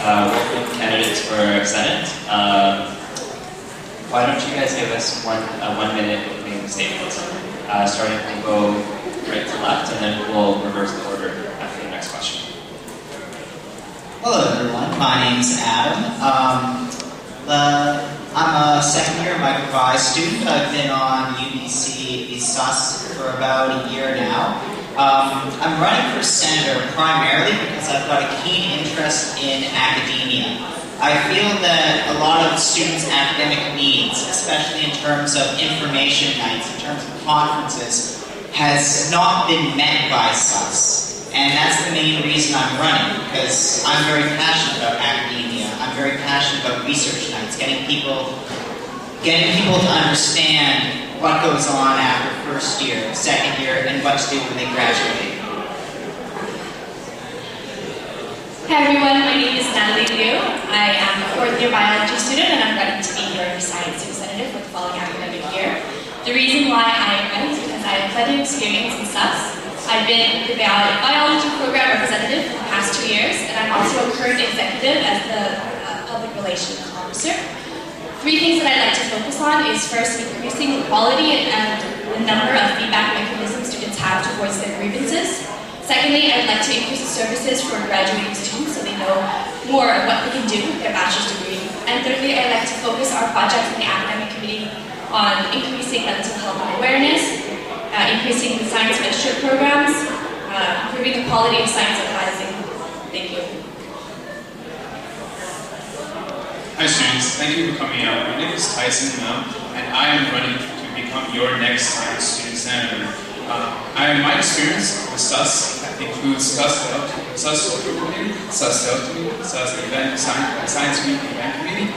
welcome candidates for Senate. Why don't you guys give us one minute opening statement? Starting, we'll go right to left, and then we'll reverse the order after the next question. Hello everyone, my name's Adam. I'm a second year microbiology student. I've been on UBC SUS for about a year now. I'm running for senator primarily because I've got a keen interest in academia. I feel that a lot of students' academic needs, especially in terms of information nights, in terms of conferences, has not been met by SUS. And that's the main reason I'm running, because I'm very passionate about academia. I'm very passionate about research nights, getting people to understand what goes on after first year, second year, and what to do when they graduate. Hi everyone, my name is Natalie. I am a fourth year biology student and I'm running to be your science representative for the following academic year. The reason why I am running is because I have plenty of experience in SUS. I've been the biology program representative for the past 2 years, and I'm also a current executive as the public relations officer. 3 things that I'd like to focus on is first, increasing the quality and the number of feedback mechanisms students have towards their grievances. Secondly, I'd like to increase the services for graduating students so they know more of what they can do with their bachelor's degree. And thirdly, I'd like to focus our projects in the academic committee on increasing mental health awareness, increasing the science mentorship programs, improving the quality of science advising. Thank you. Hi students, thank you for coming out. My name is Tyson, and I am running to become your next science student senator. My experience with SUS includes SUS social committee, SUS health committee, SUS event, science week event committee,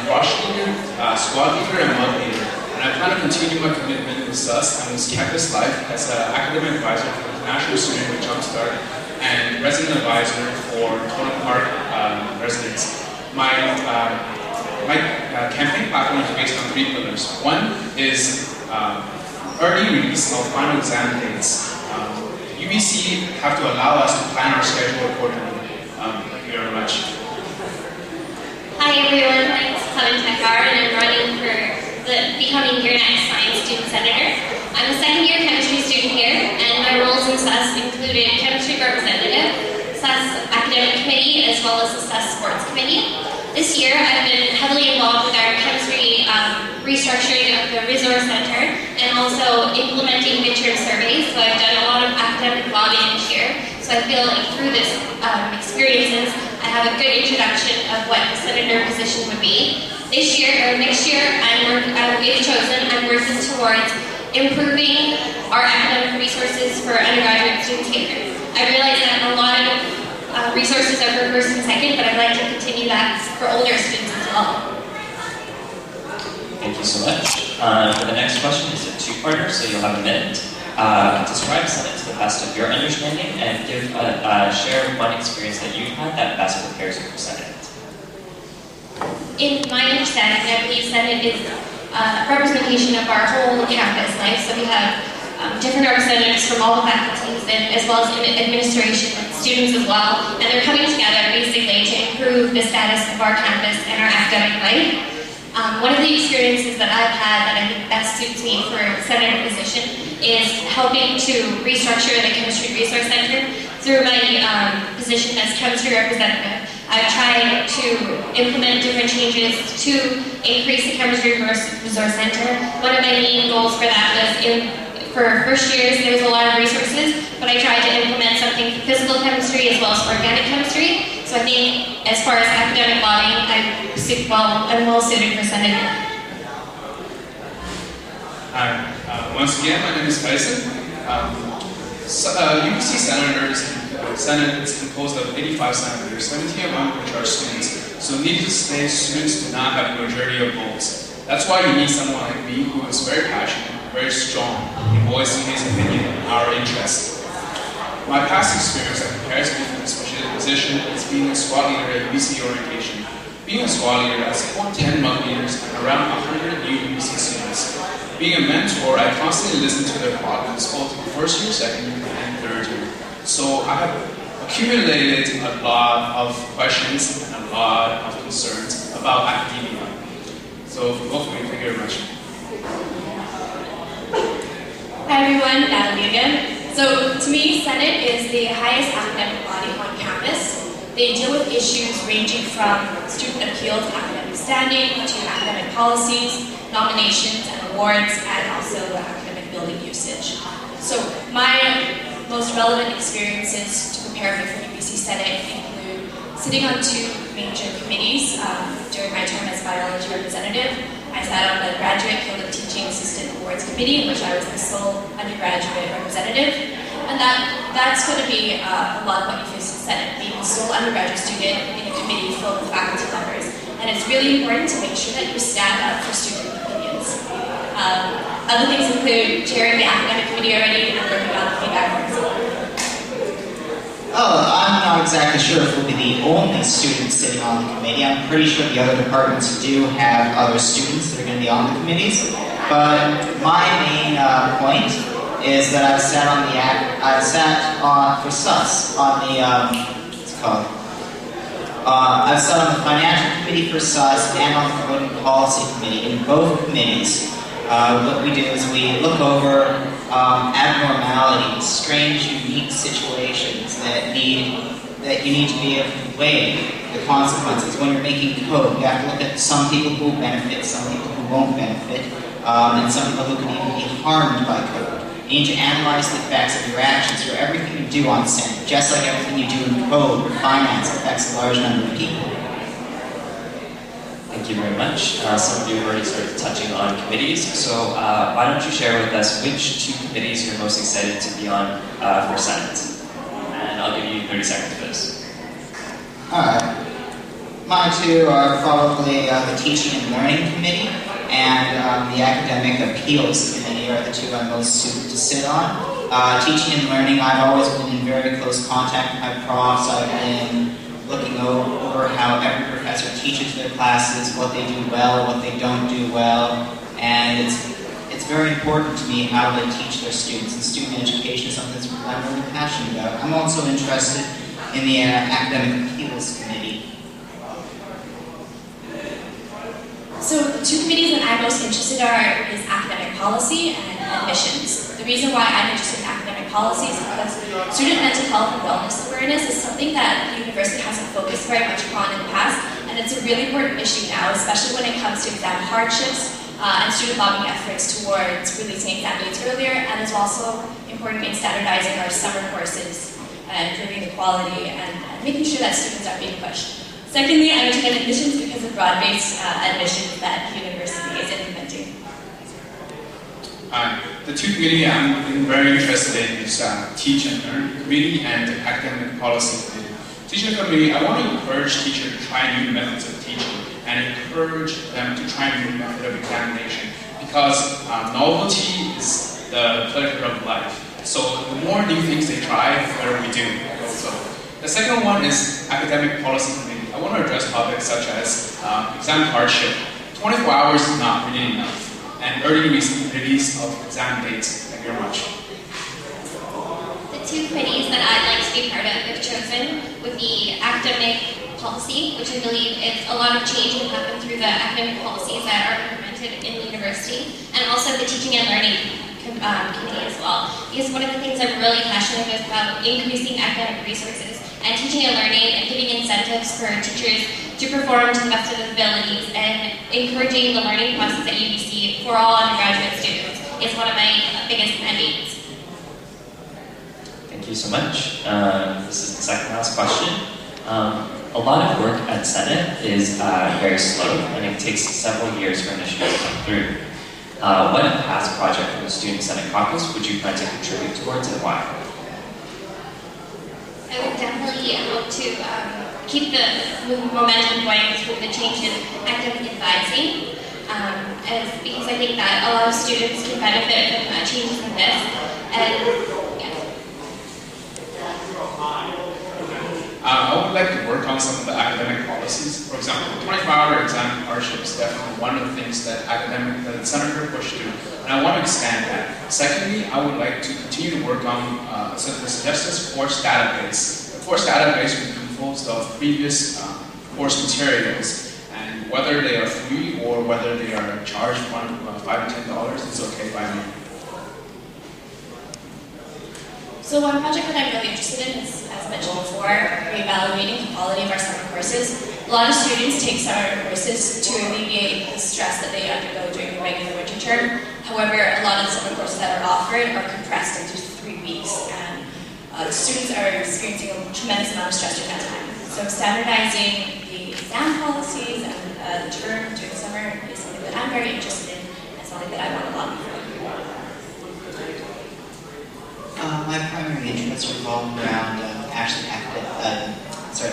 rush leader, squad leader, and month leader. And I plan to continue my commitment with SUS and with campus life as an academic advisor for the National Student with Jumpstart and resident advisor for Totem Park residents. My campaign platform is based on 3 pillars. One is early release of final exam dates. UBC have to allow us to plan our schedule accordingly. Thank you very much. Hi everyone, my name is Takhar and I'm running for becoming your next science student senator. I'm a second year chemistry student here, and my roles in SUS included chemistry representative, SUS academic committee, as well as the SUS sports committee. This year I've been heavily involved with our chemistry restructuring of the resource center and also implementing midterm surveys. So I've done a lot of academic lobbying this year. So I feel like through this experiences, I have a good introduction of what the senator position would be. This year, or next year, if chosen, I'm working towards improving our academic resources for undergraduate students here. I realize that a lot of resources are for first and second, but I'd like to continue that for older students as well. Thank you so much. For the next question, it's a 2-parter, so you'll have a minute. Describe Senate to the best of your understanding and share one experience that you've had that best prepares you for Senate. In my understanding, I believe Senate is a representation of our whole campus life. So we have different representatives from all the faculties, and as well as in administration and students as well. And they're coming together basically to improve the status of our campus and our academic life. One of the experiences that I've had that I think best suits me for senator position is helping to restructure the Chemistry Resource Center through my position as chemistry representative. I've tried to implement different changes to increase the Chemistry Resource Center. One of my main goals for that was for first years, there's a lot of resources, but I tried to implement something for physical chemistry as well as organic chemistry. So I think as far as academic lobbying, I'm well suited for senator. Hi, once again, my name is Tyson. UBC Senate is composed of 85 senators, 17 of them which are students. So needless to say, students do not have the majority of votes. That's why you need someone like me who is very passionate, very strong in voicing his opinion and our interests. My past experience that prepares me for this position is being a squad leader at UBC orientation. Being a squad leader, I support 10 month leaders and around 100 new UBC students. Being a mentor, I constantly listen to their problems, both in first year, second year, and third year. So I have a accumulated a lot of questions and a lot of concerns about academia. So hopefully, thank you very much. Hi everyone, Natalie again. So to me, Senate is the highest academic body on campus. They deal with issues ranging from student appeals, academic standing, to academic policies, nominations and awards, and also academic building usage. So my most relevant experiences to prepare me for UBC Senate include sitting on 2 major committees during my term as biology representative. I sat on the Graduate Guild of Teaching Assistant Awards Committee, in which I was the sole undergraduate representative. And that's going to be a lot of what you face in the Senate, being the sole undergraduate student in a committee filled with faculty members. And it's really important to make sure that you stand up for student opinions. Other things include chairing the academic committee already and working on the feedback boards. Oh, I'm not exactly sure if we'll be the only students sitting on the committee. I'm pretty sure the other departments do have other students that are going to be on the committees. But my main point is that I've sat for SUS on the what's it called? I've sat on the financial committee for SUS and on the voting policy committee. In both committees, what we do is we look over abnormalities, strange, unique situations that you need to be able to weigh the consequences. When you're making code, you have to look at some people who will benefit, some people who won't benefit, and some people who can even be harmed by code. You need to analyze the effects of your actions for everything you do on Senate, just like everything you do in code or finance affects a large number of people. Thank you very much. Some of you have already started touching on committees, so why don't you share with us which 2 committees you're most excited to be on for Senate? And I'll give you 30 seconds for this. Alright. My 2 are probably the Teaching and Learning Committee and the Academic Appeals Committee are the 2 I'm most suited to sit on. Teaching and Learning, I've always been in very close contact with my profs. I've been looking over how every professor teaches their classes, what they do well, what they don't do well, and it's very important to me how they teach their students, and student education is something that's I'm really passionate about. I'm also interested in the Academic Appeals Committee. So the 2 committees that I'm most interested in is academic policy and admissions. The reason why I'm interested in academic policy is because student mental health and wellness awareness is something that the university hasn't focused very much upon in the past, and it's a really important issue now, especially when it comes to exam hardships and student lobbying efforts towards releasing exam dates earlier, and is also important in standardizing our summer courses and improving the quality and making sure that students are being pushed. Secondly, I'm interested in admissions because of broad-based admissions that the university is implementing. The 2 committee I'm very interested in is Teach and Learn Committee and the Academic Policy Committee. Teaching Committee, I want to encourage teachers to try new methods of teaching and encourage them to try new method of examination, because novelty is the pleasure of life. So the more new things they try, the better we do also. The second one is Academic Policy Committee. I want to address topics such as exam hardship. 24 hours is not really enough. And early release of exam dates. Thank you very much. The 2 committees that I'd like to be part of, if chosen, would be academic policy, which I believe it's a lot of change will happen through the academic policies that are implemented in the university, and also the teaching and learning committee as well. Because one of the things I'm really passionate about increasing academic resources and teaching and learning and giving incentives for teachers to perform to the best of their abilities and encouraging the learning process at UBC for all undergraduate students is one of my biggest mandates. Thank you so much. This is the second last question. A lot of work at Senate is very slow, and it takes several years for initiatives to come through. What past project from the Student Senate Caucus would you plan to contribute towards, and why? I would definitely hope to keep the momentum going through the change in academic advising, because I think that a lot of students can benefit from changes in this. And yeah. I would like to work on some of the academic policies. For example, 24-hour exam hardship is definitely one of the things that the senator pushed through, and I want to expand that. Secondly, I would like to continue to work on the suggested sports database course database will be composed of previous course materials, and whether they are free or whether they are charged $5 to $10, it's okay by me. So one project that I'm really interested in is, as mentioned before, reevaluating the quality of our summer courses. A lot of students take summer courses to alleviate the stress that they undergo during the regular winter term. However, a lot of the summer courses that are offered are compressed into 3 weeks, and students are experiencing a tremendous amount of stress during that time. So standardizing the exam policies and the term during the summer is something that I'm very interested in, and something that I want to lobby for. My primary interests revolve around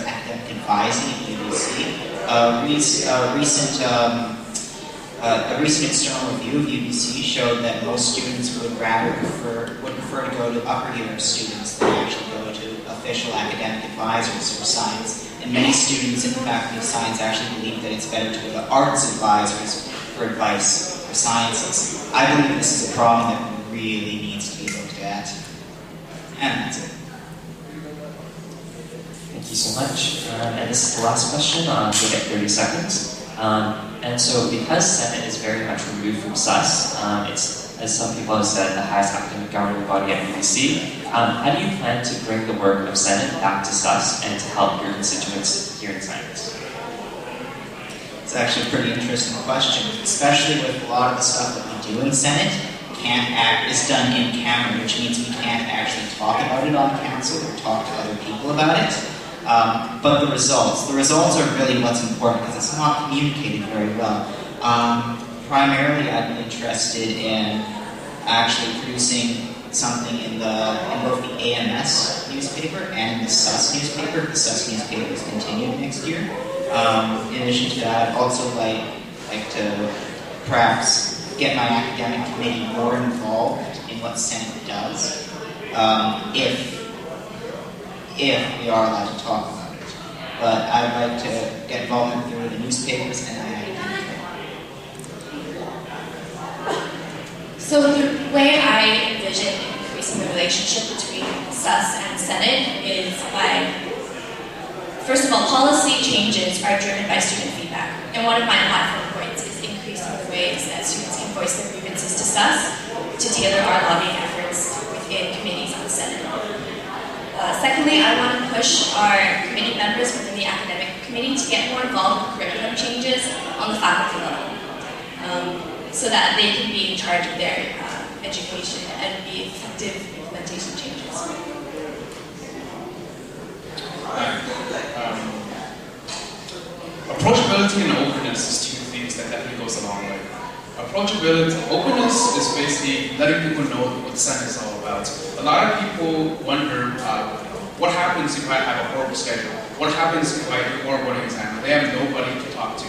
academic advising at UBC. A recent external review of UBC showed that most students would prefer to go to upper year students than actually go to official academic advisors for science. And many students in the Faculty of Science actually believe that it's better to go to arts advisors for advice for sciences. I believe this is a problem that really needs to be looked at. And that's it. Thank you so much. And this is the last question. You'll get 30 seconds. And so because Senate is very much removed from SUS, it's, as some people have said, the highest academic governing body at UBC, how do you plan to bring the work of Senate back to SUS and to help your constituents here in science? It's actually a pretty interesting question, especially with a lot of the stuff that we do in Senate is done in camera, which means we can't actually talk about it on council or talk to other people about it. But the results are really what's important because it's not communicated very well. Primarily, I'd be interested in actually producing something in both the AMS newspaper and the SUS newspaper. The SUS newspaper is continued next year. In addition to that, I'd also like to perhaps get my academic committee more involved in what Senate does, if we are allowed to talk about it. But I'd like to get involvement through the newspapers and the academic. So the way I envision increasing the relationship between SUS and Senate is by, first of all, policy changes are driven by student feedback. And one of my platform points is increasing the ways that students can voice their grievances to SUS to tailor our lobbying efforts within committees on the Senate. Secondly, I want to push our committee members within the academic committee to get more involved with curriculum changes on the faculty level, so that they can be in charge of their education and be effective implementation changes. Approachability and openness is two things that definitely goes a long way. Openness is basically letting people know what the Senate is all about. A lot of people wonder, what happens if I have a horrible schedule? What happens if I do a horrible exam? They have nobody to talk to.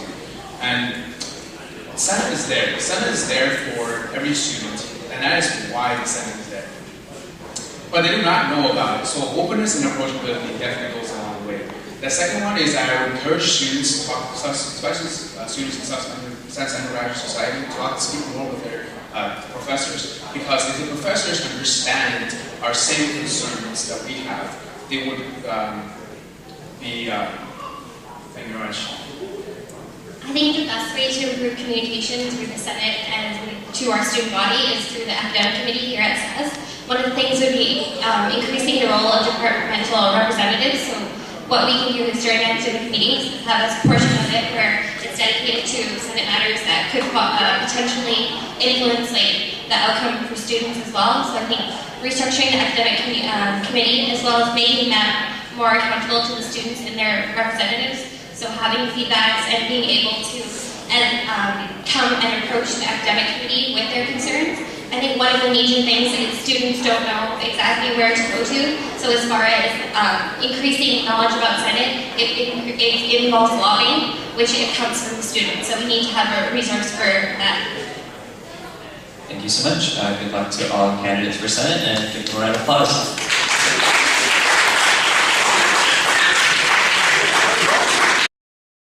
And the Senate is there. The Senate is there for every student, and that is why the Senate is there. But they do not know about it, so openness and approachability definitely goes a long way. The second one is I would encourage students to talk, especially students in Science Undergraduate Society, to speak more with their professors. Because if the professors understand our same concerns that we have, they would be, thank you very much. I think the best way to improve communication through the Senate and to our student body is through the academic committee here at SUS. One of the things would be increasing the role of departmental representatives. So what we can do is during academic meetings have a portion of it where it's dedicated to Senate matters that could potentially influence the outcome for students as well. So I think restructuring the academic committee as well as making them more accountable to the students and their representatives. So having feedbacks and being able to come and approach the academic committee with their concerns. I think one of the major things is students don't know exactly where to go to. So as far as increasing knowledge about Senate, it involves lobbying, which it comes from the students. So we need to have a resource for that. Thank you so much. Good luck to all candidates for Senate, and give them a round of applause.